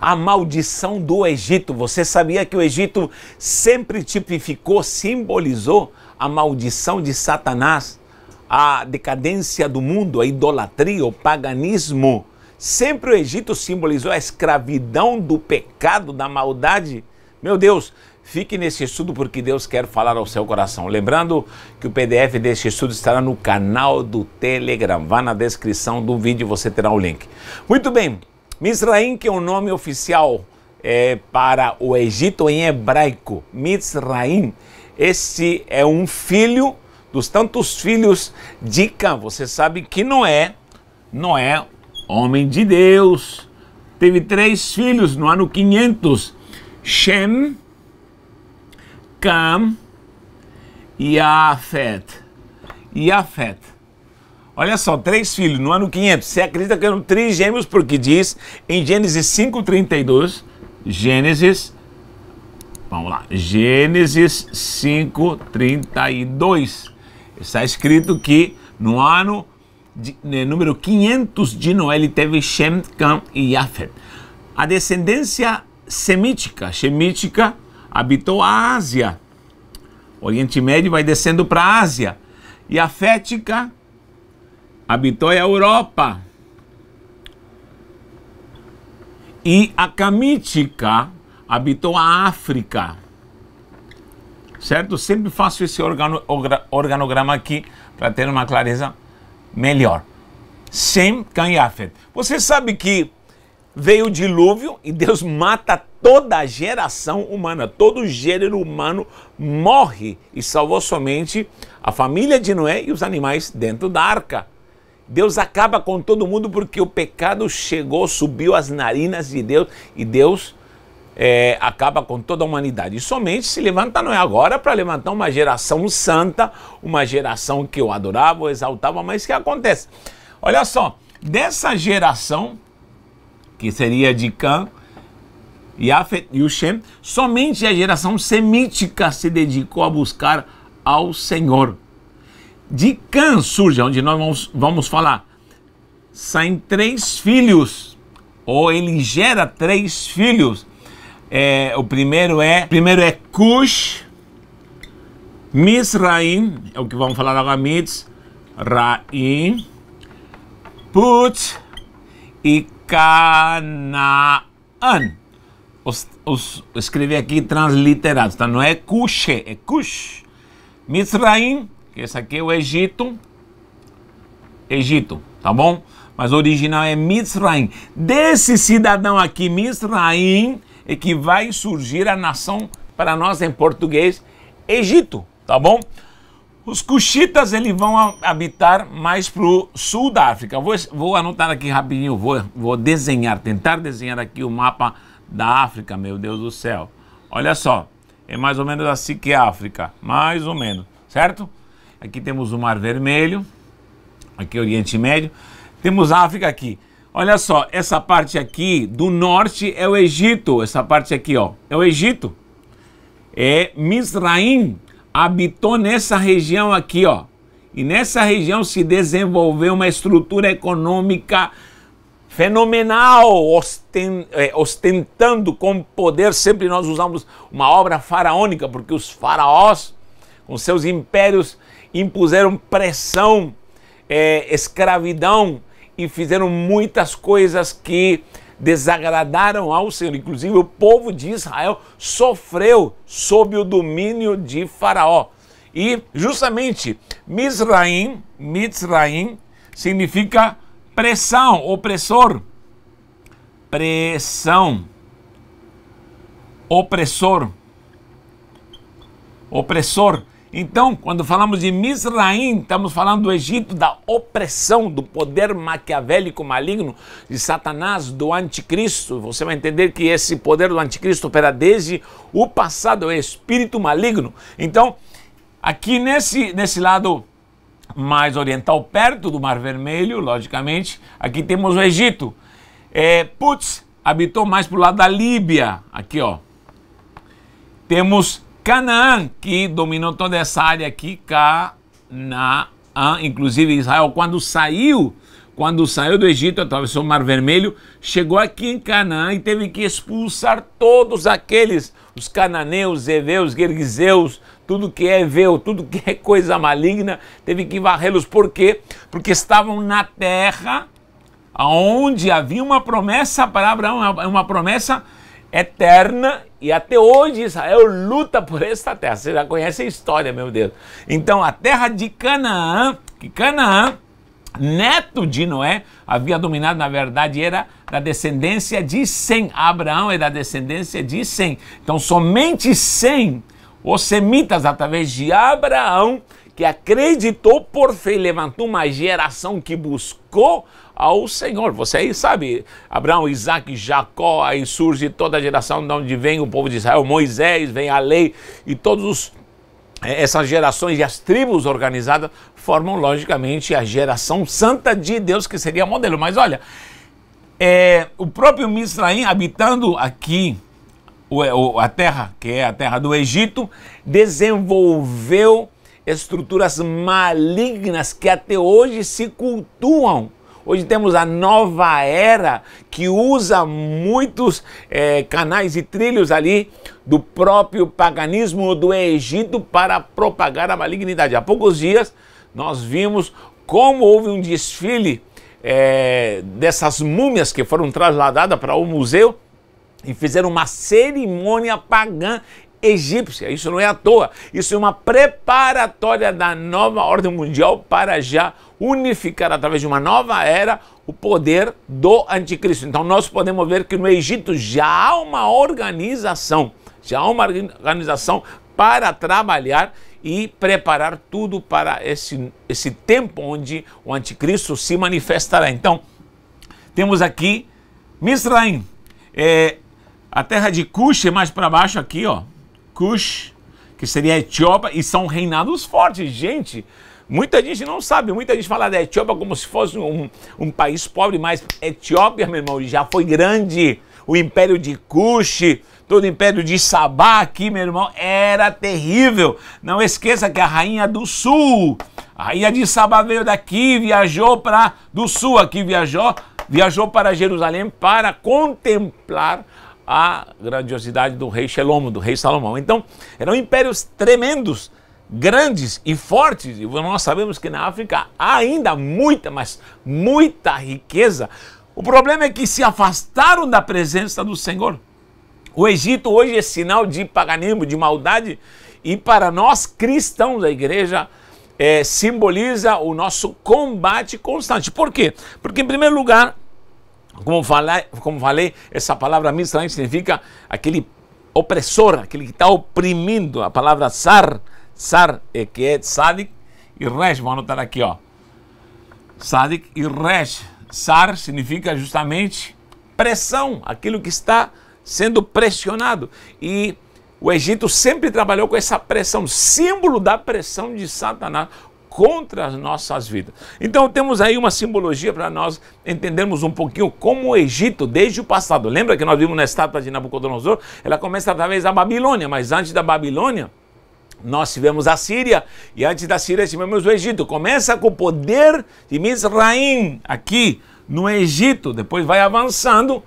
a maldição do Egito. Você sabia que o Egito sempre tipificou, simbolizou a maldição de Satanás, a decadência do mundo, a idolatria, o paganismo? Sempre o Egito simbolizou a escravidão do pecado, da maldade. Meu Deus, fique nesse estudo porque Deus quer falar ao seu coração. Lembrando que o PDF deste estudo estará no canal do Telegram. Vá na descrição do vídeo, você terá o link. Muito bem, Mizraim, que é o nome oficial para o Egito em hebraico. Mizraim, esse é um filho dos tantos filhos de Cã. Você sabe que Noé, homem de Deus, teve 3 filhos no ano 500. Shem, Cam e Yafet. Olha só, 3 filhos no ano 500. Você acredita que eram trigêmeos? Porque diz em Gênesis 5:32, Gênesis 5:32, está escrito que no ano número 500 de Noé, ele teve Shem, Cam e Yafet. A descendência semítica habitou a Ásia. O Oriente Médio vai descendo para a Ásia. E a fética habitou a Europa. E a camítica habitou a África. Certo? Sempre faço esse organograma aqui para ter uma clareza melhor. Shem, Cam e Yafet. Você sabe que veio o dilúvio e Deus mata toda a geração humana. Todo gênero humano morre e salvou somente a família de Noé e os animais dentro da arca. Deus acaba com todo mundo porque o pecado chegou, subiu às narinas de Deus e Deus acaba com toda a humanidade. E somente se levanta Noé agora para levantar uma geração santa, uma geração que eu adorava, eu exaltava, mas o que acontece? Olha só, dessa geração, que seria de Cã, Yafet e o Shem, somente a geração semítica se dedicou a buscar ao Senhor. De Cã surge, onde nós vamos falar, saem 3 filhos, ou ele gera 3 filhos. O primeiro é Cush, Mizraim, é o que vamos falar agora, Mizraim, Put e Canaã. Escrevi aqui transliterados, tá? Não é Cush, é Cush. Mizraim, que esse aqui é o Egito, tá bom? Mas o original é Mizraim. Desse cidadão aqui, Mizraim, é que vai surgir a nação, para nós em português, Egito, tá bom? Os cuxitas, eles vão habitar mais para o sul da África. Vou anotar aqui rapidinho, vou desenhar, tentar desenhar aqui o mapa da África, meu Deus do céu. Olha só, é mais ou menos assim que é a África, mais ou menos, certo? Aqui temos o Mar Vermelho, aqui o Oriente Médio, temos a África aqui. Olha só, essa parte aqui do norte é o Egito, essa parte aqui, ó, é o Egito. Mizraim habitou nessa região aqui, ó. E nessa região se desenvolveu uma estrutura econômica fenomenal, ostentando com poder. Sempre nós usamos uma obra faraônica, porque os faraós, com seus impérios, impuseram pressão, escravidão, e fizeram muitas coisas que desagradaram ao Senhor. Inclusive o povo de Israel sofreu sob o domínio de Faraó. E justamente Mizraim significa pressão, opressor. Pressão, opressor. Então, quando falamos de Mizraim, estamos falando do Egito, da opressão, do poder maquiavélico maligno de Satanás, do anticristo. Você vai entender que esse poder do anticristo opera desde o passado, é o espírito maligno. Então, aqui nesse lado mais oriental, perto do Mar Vermelho, logicamente, aqui temos o Egito. Putz habitou mais para o lado da Líbia, aqui ó. Temos Canaã, que dominou toda essa área aqui, Canaã, inclusive Israel, quando saiu quando saiu do Egito, atravessou o Mar Vermelho, chegou aqui em Canaã e teve que expulsar todos aqueles, os cananeus, heveus, gergeseus, tudo que é heveu, tudo que é coisa maligna, teve que varrê-los. Por quê? Porque estavam na terra onde havia uma promessa para Abraão, uma promessa eterna, e até hoje Israel luta por esta terra. Você já conhece a história, meu Deus. Então a terra de Canaã, que Canaã, neto de Noé, havia dominado, na verdade, era da descendência de Sem. Abraão é da descendência de Sem. Então somente Sem, os semitas, através de Abraão, que acreditou por fé, levantou uma geração que buscou ao Senhor. Você aí sabe, Abraão, Isaac, Jacó, aí surge toda a geração de onde vem o povo de Israel, Moisés, vem a lei, e todos essas gerações e as tribos organizadas formam, logicamente, a geração santa de Deus, que seria modelo. Mas olha, o próprio Misraim, habitando aqui a terra, que é a terra do Egito, desenvolveu estruturas malignas que até hoje se cultuam. Hoje temos a nova era que usa muitos canais e trilhos ali do próprio paganismo do Egito para propagar a malignidade. Há poucos dias nós vimos como houve um desfile dessas múmias que foram trasladadas para o museu e fizeram uma cerimônia pagã egípcia. Isso não é à toa, isso é uma preparatória da nova ordem mundial para já unificar através de uma nova era o poder do anticristo. Então nós podemos ver que no Egito já há uma organização, para trabalhar e preparar tudo para esse tempo onde o anticristo se manifestará. Então temos aqui Misraim, a terra de Cush é mais para baixo aqui, ó. Cush, que seria a Etiópia, e são reinados fortes. Gente, muita gente não sabe, muita gente fala da Etiópia como se fosse um país pobre, mas Etiópia, meu irmão, já foi grande. O império de Cush, todo o império de Sabá aqui, meu irmão, era terrível. Não esqueça que a rainha do sul, a rainha de Sabá veio daqui, viajou para do sul, aqui viajou para Jerusalém para contemplar a grandiosidade do rei Shelomo, do rei Salomão. Então, eram impérios tremendos, grandes e fortes, e nós sabemos que na África há ainda muita, mas muita riqueza. O problema é que se afastaram da presença do Senhor. O Egito hoje é sinal de paganismo, de maldade, e para nós cristãos, a igreja simboliza o nosso combate constante. Por quê? Porque, em primeiro lugar, como falei, essa palavra Misraim significa aquele opressor, aquele que está oprimindo. A palavra Sar, que é Tzadik e Resh, vou anotar aqui, ó. Tzadik e Resh. Sar significa justamente pressão, aquilo que está sendo pressionado. E o Egito sempre trabalhou com essa pressão, símbolo da pressão de Satanás contra as nossas vidas. Então temos aí uma simbologia para nós entendermos um pouquinho como o Egito, desde o passado. Lembra que nós vimos na estátua de Nabucodonosor? Ela começa através da Babilônia, mas antes da Babilônia, nós tivemos a Síria, e antes da Síria tivemos o Egito. Começa com o poder de Misraim, aqui no Egito, depois vai avançando,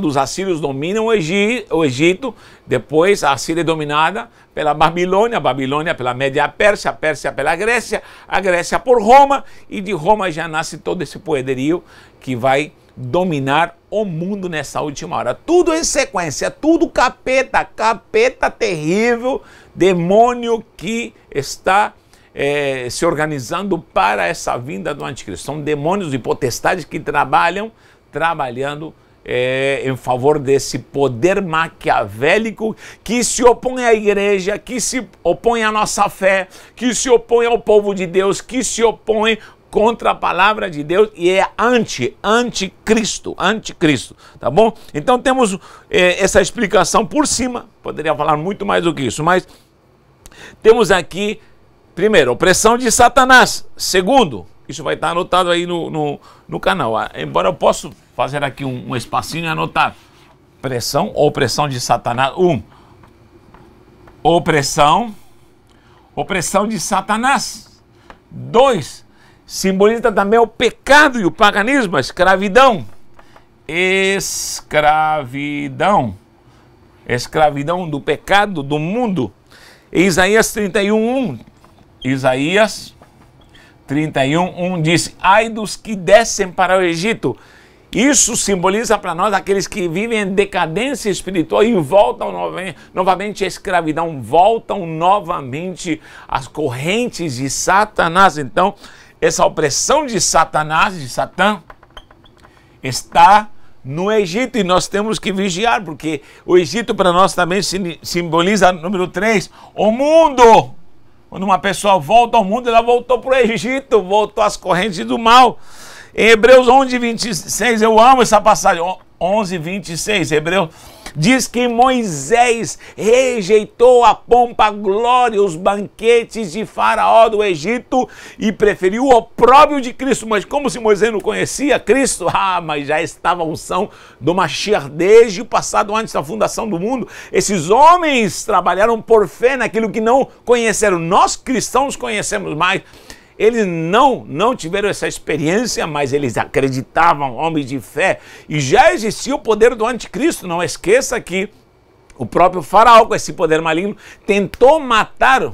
os assírios dominam o Egito, depois a Síria é dominada pela Babilônia, a Babilônia pela Média Pérsia, a Pérsia pela Grécia, a Grécia por Roma, e de Roma já nasce todo esse poderio que vai dominar o mundo nessa última hora. Tudo em sequência, tudo capeta terrível, demônio que está se organizando para essa vinda do anticristo. São demônios e potestades que trabalhando em favor desse poder maquiavélico que se opõe à igreja, que se opõe à nossa fé, que se opõe ao povo de Deus, que se opõe contra a palavra de Deus e é anticristo, tá bom? Então temos essa explicação por cima, poderia falar muito mais do que isso, mas temos aqui, primeiro, opressão de Satanás. Segundo, isso vai estar anotado aí no canal, embora eu possa fazer aqui um espacinho e anotar. Opressão de Satanás. Opressão de Satanás. 2, simboliza também o pecado e o paganismo, a escravidão. Escravidão. Escravidão do pecado, do mundo. Isaías 31:1. Isaías 31:1 diz: ai dos que descem para o Egito. Isso simboliza para nós aqueles que vivem em decadência espiritual e voltam novamente à escravidão, voltam novamente às correntes de Satanás. Então, essa opressão de Satanás, de Satã, está no Egito e nós temos que vigiar, porque o Egito para nós também simboliza, número 3, o mundo. Quando uma pessoa volta ao mundo, ela voltou para o Egito, voltou às correntes do mal. Em Hebreus 11:26, eu amo essa passagem, 11:26, Hebreus, diz que Moisés rejeitou a pompa, a glória, os banquetes de Faraó do Egito e preferiu o opróbrio de Cristo. Mas como se Moisés não conhecia Cristo? Mas já estava a unção do Mashiach desde o passado, antes da fundação do mundo. Esses homens trabalharam por fé naquilo que não conheceram. Nós cristãos conhecemos mais. Eles não tiveram essa experiência, mas eles acreditavam, homens de fé. E já existia o poder do anticristo. Não esqueça que o próprio Faraó, com esse poder maligno, tentou matar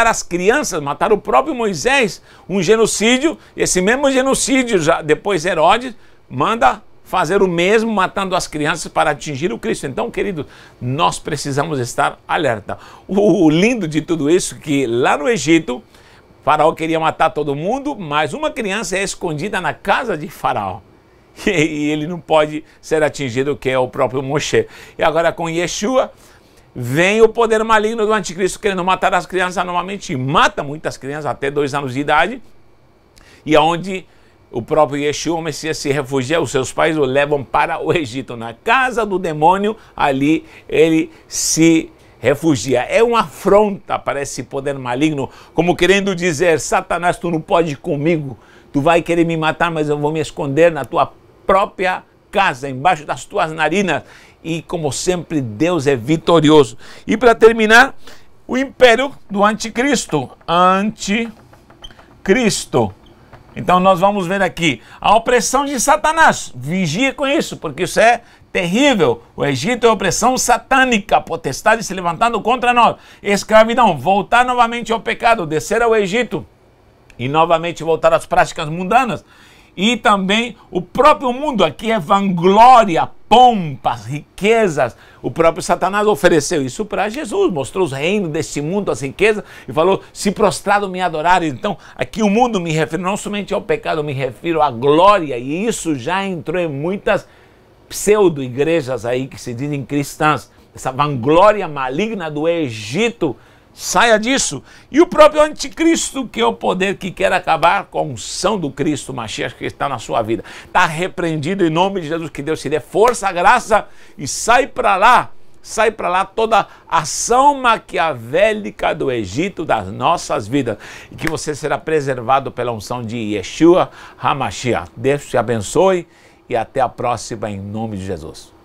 as crianças, matar o próprio Moisés. Um genocídio. Esse mesmo genocídio, já depois Herodes manda fazer o mesmo, matando as crianças para atingir o Cristo. Então, querido, nós precisamos estar alerta. O lindo de tudo isso é que lá no Egito, Faraó queria matar todo mundo, mas uma criança é escondida na casa de Faraó. E ele não pode ser atingido, que é o próprio Moshe. E agora com Yeshua, vem o poder maligno do anticristo querendo matar as crianças novamente. E mata muitas crianças até 2 anos de idade. E aonde o próprio Yeshua, o Messias, se refugia, os seus pais o levam para o Egito. Na casa do demônio, ali ele se refugia. É uma afronta para esse poder maligno, como querendo dizer: Satanás, tu não pode ir comigo, tu vai querer me matar, mas eu vou me esconder na tua própria casa, embaixo das tuas narinas. E como sempre, Deus é vitorioso. E para terminar, o império do anticristo. Anticristo. Então nós vamos ver aqui a opressão de Satanás. Vigie com isso, porque isso é terrível. O Egito é opressão satânica, potestade se levantando contra nós. Escravidão, voltar novamente ao pecado, descer ao Egito e novamente voltar às práticas mundanas. E também o próprio mundo, aqui é vanglória, pompas, riquezas. O próprio Satanás ofereceu isso para Jesus, mostrou os reinos deste mundo, as riquezas, e falou: se prostrado me adorarem. Então, aqui o mundo me refere não somente ao pecado, me refiro à glória, e isso já entrou em muitas pseudo-igrejas aí que se dizem cristãs. Essa vanglória maligna do Egito, saia disso. E o próprio anticristo, que é o poder que quer acabar com a unção do Cristo Mashiach que está na sua vida. Está repreendido em nome de Jesus, que Deus te dê força, graça, e sai para lá toda ação maquiavélica do Egito das nossas vidas. E que você será preservado pela unção de Yeshua HaMashiach. Deus te abençoe e até a próxima em nome de Jesus.